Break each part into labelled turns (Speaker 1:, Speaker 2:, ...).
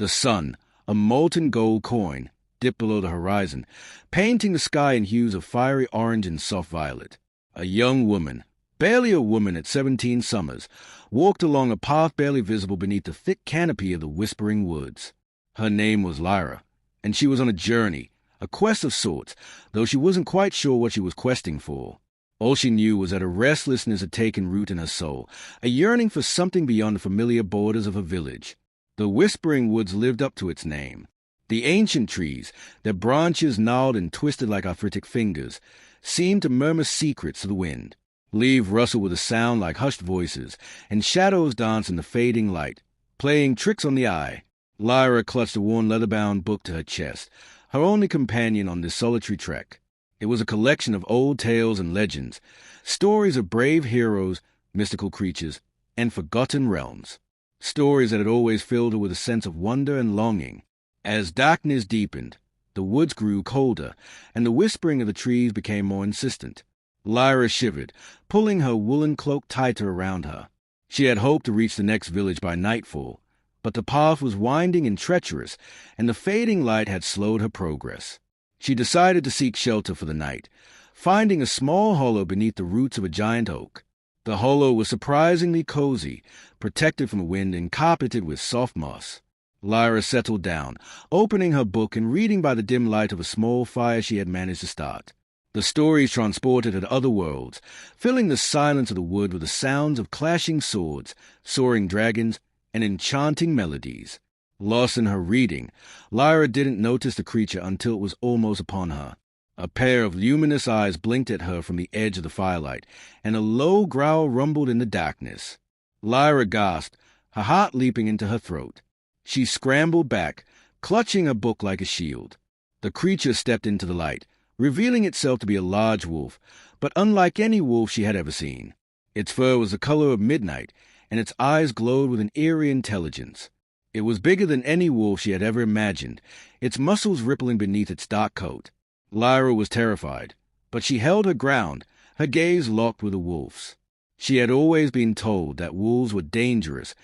Speaker 1: The sun, a molten gold coin, dipped below the horizon, painting the sky in hues of fiery orange and soft violet. A young woman, barely a woman at 17 summers, walked along a path barely visible beneath the thick canopy of the whispering woods. Her name was Lyra, and she was on a journey, a quest of sorts, though she wasn't quite sure what she was questing for. All she knew was that a restlessness had taken root in her soul, a yearning for something beyond the familiar borders of her village. The whispering woods lived up to its name. The ancient trees, their branches gnarled and twisted like arthritic fingers, seemed to murmur secrets to the wind. Leaves rustled with a sound like hushed voices, and shadows danced in the fading light, playing tricks on the eye. Lyra clutched a worn leather-bound book to her chest, her only companion on this solitary trek. It was a collection of old tales and legends, stories of brave heroes, mystical creatures, and forgotten realms. Stories that had always filled her with a sense of wonder and longing. As darkness deepened, the woods grew colder, and the whispering of the trees became more insistent. Lyra shivered, pulling her woolen cloak tighter around her. She had hoped to reach the next village by nightfall, but the path was winding and treacherous, and the fading light had slowed her progress. She decided to seek shelter for the night, finding a small hollow beneath the roots of a giant oak. The hollow was surprisingly cozy, protected from wind and carpeted with soft moss. Lyra settled down, opening her book and reading by the dim light of a small fire she had managed to start. The stories transported her to other worlds, filling the silence of the wood with the sounds of clashing swords, soaring dragons, and enchanting melodies. Lost in her reading, Lyra didn't notice the creature until it was almost upon her. A pair of luminous eyes blinked at her from the edge of the firelight, and a low growl rumbled in the darkness. Lyra gasped, her heart leaping into her throat. She scrambled back, clutching her book like a shield. The creature stepped into the light, revealing itself to be a large wolf, but unlike any wolf she had ever seen. Its fur was the color of midnight, and its eyes glowed with an eerie intelligence. It was bigger than any wolf she had ever imagined, its muscles rippling beneath its dark coat. Lyra was terrified, but she held her ground, her gaze locked with the wolf's. She had always been told that wolves were dangerous,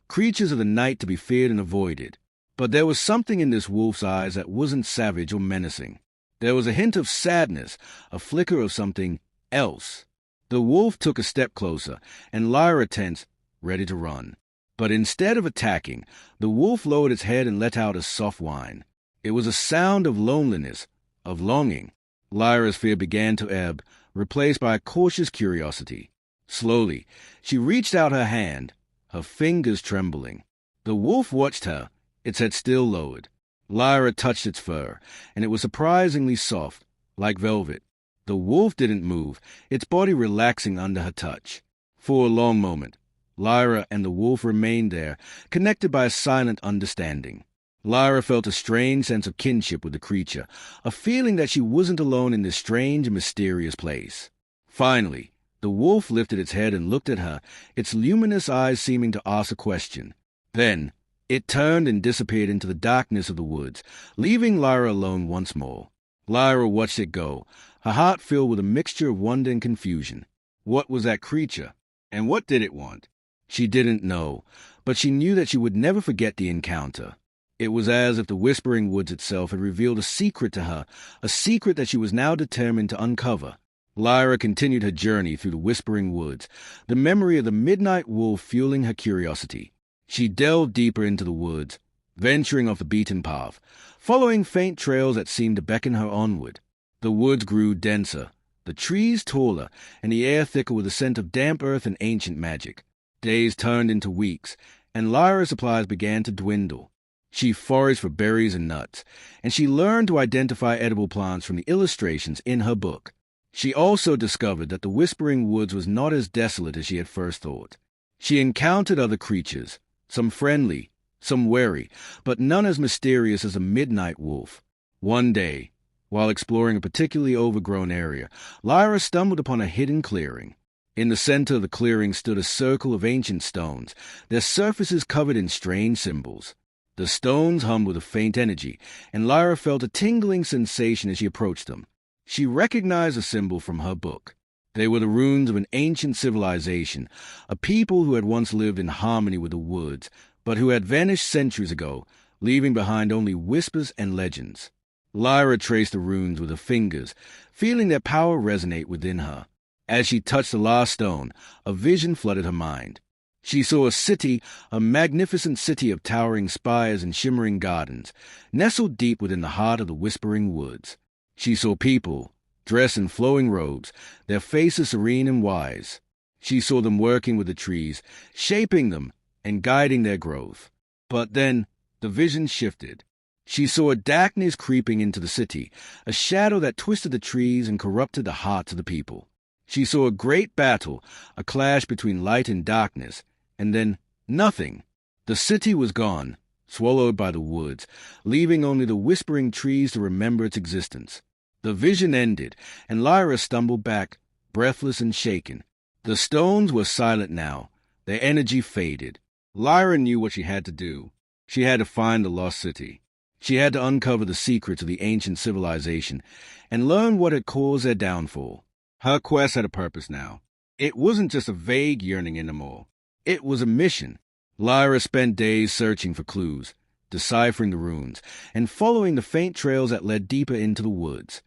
Speaker 1: creatures of the night to be feared and avoided. But there was something in this wolf's eyes that wasn't savage or menacing. There was a hint of sadness, a flicker of something else. The wolf took a step closer, and Lyra tensed, ready to run. But instead of attacking, the wolf lowered its head and let out a soft whine. It was a sound of loneliness, of longing. Lyra's fear began to ebb, replaced by a cautious curiosity. Slowly, she reached out her hand, her fingers trembling. The wolf watched her, its head still lowered. Lyra touched its fur, and it was surprisingly soft, like velvet. The wolf didn't move, its body relaxing under her touch. For a long moment, Lyra and the wolf remained there, connected by a silent understanding. Lyra felt a strange sense of kinship with the creature, a feeling that she wasn't alone in this strange and mysterious place. Finally, the wolf lifted its head and looked at her, its luminous eyes seeming to ask a question. Then, it turned and disappeared into the darkness of the woods, leaving Lyra alone once more. Lyra watched it go, her heart filled with a mixture of wonder and confusion. What was that creature? And what did it want? She didn't know, but she knew that she would never forget the encounter. It was as if the whispering woods itself had revealed a secret to her, a secret that she was now determined to uncover. Lyra continued her journey through the whispering woods, the memory of the midnight wolf fueling her curiosity. She delved deeper into the woods, venturing off the beaten path, following faint trails that seemed to beckon her onward. The woods grew denser, the trees taller, and the air thicker with a scent of damp earth and ancient magic. Days turned into weeks, and Lyra's supplies began to dwindle. She foraged for berries and nuts, and she learned to identify edible plants from the illustrations in her book. She also discovered that the Whispering Woods was not as desolate as she had first thought. She encountered other creatures, some friendly, some wary, but none as mysterious as a midnight wolf. One day, while exploring a particularly overgrown area, Lyra stumbled upon a hidden clearing. In the center of the clearing stood a circle of ancient stones, their surfaces covered in strange symbols. The stones hummed with a faint energy, and Lyra felt a tingling sensation as she approached them. She recognized a symbol from her book. They were the ruins of an ancient civilization, a people who had once lived in harmony with the woods, but who had vanished centuries ago leaving behind only whispers and legends. Lyra traced the runes with her fingers, feeling their power resonate within her. As she touched the last stone, a vision flooded her mind. She saw a city, a magnificent city of towering spires and shimmering gardens, nestled deep within the heart of the whispering woods. She saw people, dressed in flowing robes, their faces serene and wise. She saw them working with the trees, shaping them and guiding their growth. But then the vision shifted. She saw a darkness creeping into the city, a shadow that twisted the trees and corrupted the hearts of the people. She saw a great battle, a clash between light and darkness, and then nothing. The city was gone, swallowed by the woods, leaving only the whispering trees to remember its existence. The vision ended, and Lyra stumbled back, breathless and shaken. The stones were silent now. Their energy faded. Lyra knew what she had to do. She had to find the lost city. She had to uncover the secrets of the ancient civilization and learn what had caused their downfall. Her quest had a purpose now. It wasn't just a vague yearning anymore. It was a mission. Lyra spent days searching for clues, deciphering the runes, and following the faint trails that led deeper into the woods.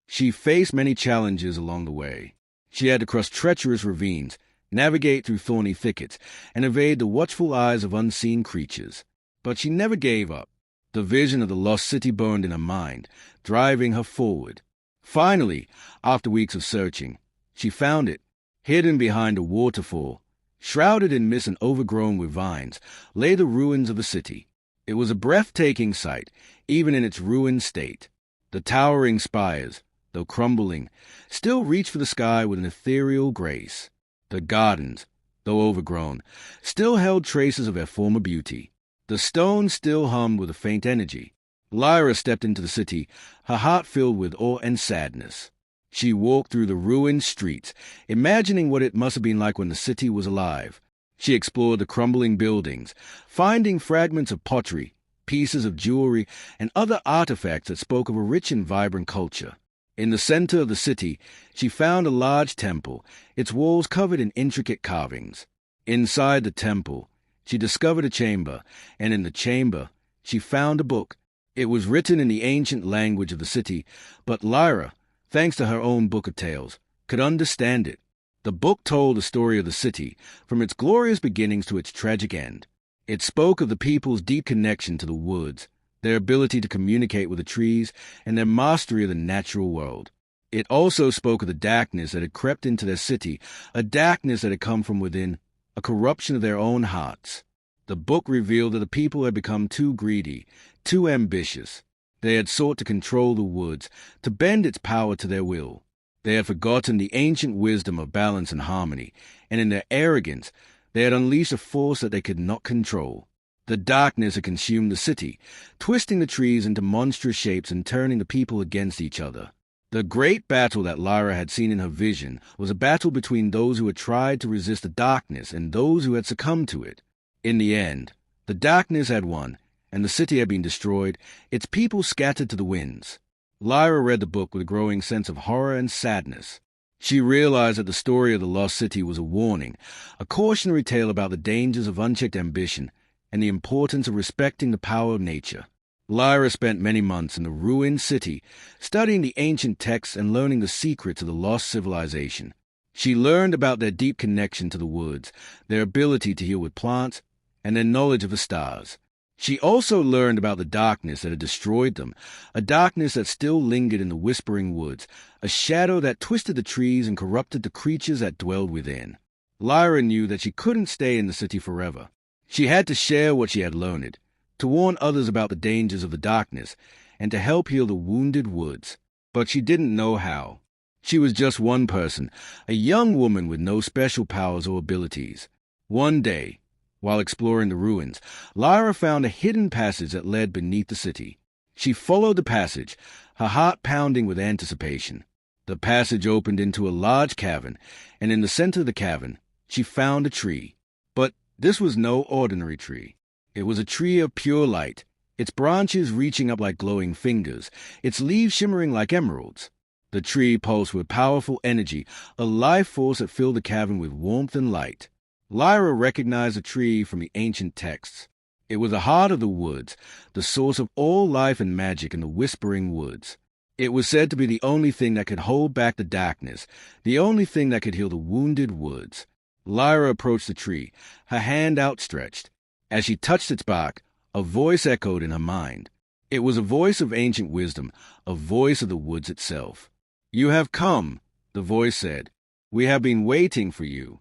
Speaker 1: She faced many challenges along the way. She had to cross treacherous ravines, navigate through thorny thickets, and evade the watchful eyes of unseen creatures. But she never gave up. The vision of the lost city burned in her mind, driving her forward. Finally, after weeks of searching, she found it, hidden behind a waterfall. Shrouded in mist and overgrown with vines, lay the ruins of a city. It was a breathtaking sight, even in its ruined state. The towering spires, though crumbling, still reached for the sky with an ethereal grace. The gardens, though overgrown, still held traces of their former beauty. The stones still hummed with a faint energy. Lyra stepped into the city, her heart filled with awe and sadness. She walked through the ruined streets, imagining what it must have been like when the city was alive. She explored the crumbling buildings, finding fragments of pottery, pieces of jewelry, and other artifacts that spoke of a rich and vibrant culture. In the center of the city, she found a large temple, its walls covered in intricate carvings. Inside the temple, she discovered a chamber, and in the chamber, she found a book. It was written in the ancient language of the city, but Lyra, thanks to her own book of tales, could understand it. The book told the story of the city, from its glorious beginnings to its tragic end. It spoke of the people's deep connection to the woods, their ability to communicate with the trees, and their mastery of the natural world. It also spoke of the darkness that had crept into their city, a darkness that had come from within, a corruption of their own hearts. The book revealed that the people had become too greedy, too ambitious. They had sought to control the woods, to bend its power to their will. They had forgotten the ancient wisdom of balance and harmony, and in their arrogance, they had unleashed a force that they could not control. The darkness had consumed the city, twisting the trees into monstrous shapes and turning the people against each other. The great battle that Lyra had seen in her vision was a battle between those who had tried to resist the darkness and those who had succumbed to it. In the end, the darkness had won, and the city had been destroyed, its people scattered to the winds. Lyra read the book with a growing sense of horror and sadness. She realized that the story of the lost city was a warning, a cautionary tale about the dangers of unchecked ambition and the importance of respecting the power of nature. Lyra spent many months in the ruined city, studying the ancient texts and learning the secrets of the lost civilization. She learned about their deep connection to the woods, their ability to heal with plants, and their knowledge of the stars. She also learned about the darkness that had destroyed them, a darkness that still lingered in the whispering woods, a shadow that twisted the trees and corrupted the creatures that dwelled within. Lyra knew that she couldn't stay in the city forever. She had to share what she had learned, to warn others about the dangers of the darkness, and to help heal the wounded woods. But she didn't know how. She was just one person, a young woman with no special powers or abilities. One day, while exploring the ruins, Lyra found a hidden passage that led beneath the city. She followed the passage, her heart pounding with anticipation. The passage opened into a large cavern, and in the center of the cavern, she found a tree. But this was no ordinary tree. It was a tree of pure light, its branches reaching up like glowing fingers, its leaves shimmering like emeralds. The tree pulsed with powerful energy, a life force that filled the cavern with warmth and light. Lyra recognized the tree from the ancient texts. It was the heart of the woods, the source of all life and magic in the Whispering Woods. It was said to be the only thing that could hold back the darkness, the only thing that could heal the wounded woods. Lyra approached the tree, her hand outstretched. As she touched its bark, a voice echoed in her mind. It was a voice of ancient wisdom, a voice of the woods itself. "You have come," the voice said. "We have been waiting for you."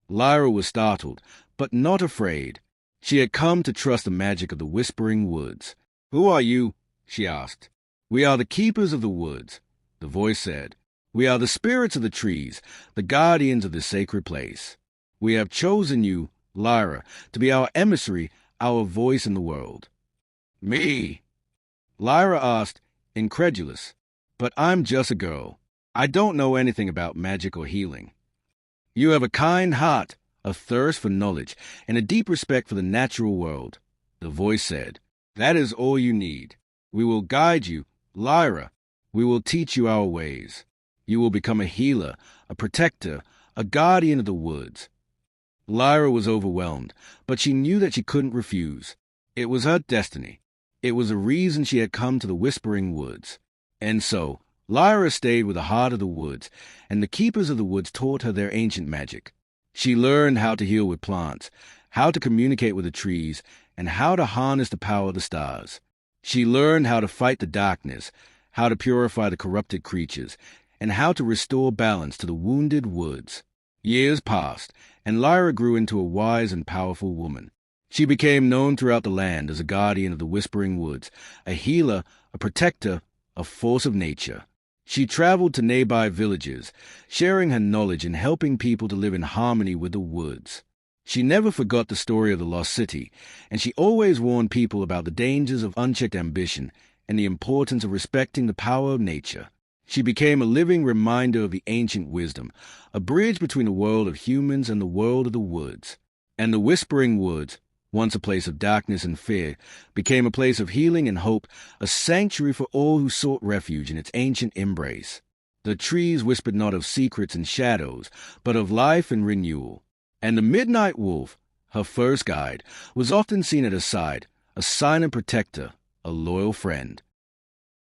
Speaker 1: Lyra was startled, but not afraid. She had come to trust the magic of the Whispering Woods. "Who are you?" she asked. "We are the keepers of the woods," the voice said. "We are the spirits of the trees, the guardians of this sacred place. We have chosen you, Lyra, to be our emissary, our voice in the world." "Me?" Lyra asked, incredulous. "But I'm just a girl. I don't know anything about magic or healing." "You have a kind heart, a thirst for knowledge, and a deep respect for the natural world," the voice said. "That is all you need. We will guide you, Lyra. We will teach you our ways. You will become a healer, a protector, a guardian of the woods." Lyra was overwhelmed, but she knew that she couldn't refuse. It was her destiny. It was the reason she had come to the Whispering Woods. And so, Lyra stayed with the heart of the woods, and the keepers of the woods taught her their ancient magic. She learned how to heal with plants, how to communicate with the trees, and how to harness the power of the stars. She learned how to fight the darkness, how to purify the corrupted creatures, and how to restore balance to the wounded woods. Years passed, and Lyra grew into a wise and powerful woman. She became known throughout the land as a guardian of the Whispering Woods, a healer, a protector, a force of nature. She traveled to nearby villages, sharing her knowledge and helping people to live in harmony with the woods. She never forgot the story of the lost city, and she always warned people about the dangers of unchecked ambition and the importance of respecting the power of nature. She became a living reminder of the ancient wisdom, a bridge between the world of humans and the world of the woods. And the Whispering Woods, once a place of darkness and fear, became a place of healing and hope, a sanctuary for all who sought refuge in its ancient embrace. The trees whispered not of secrets and shadows, but of life and renewal. And the midnight wolf, her first guide, was often seen at her side, a silent protector, a loyal friend.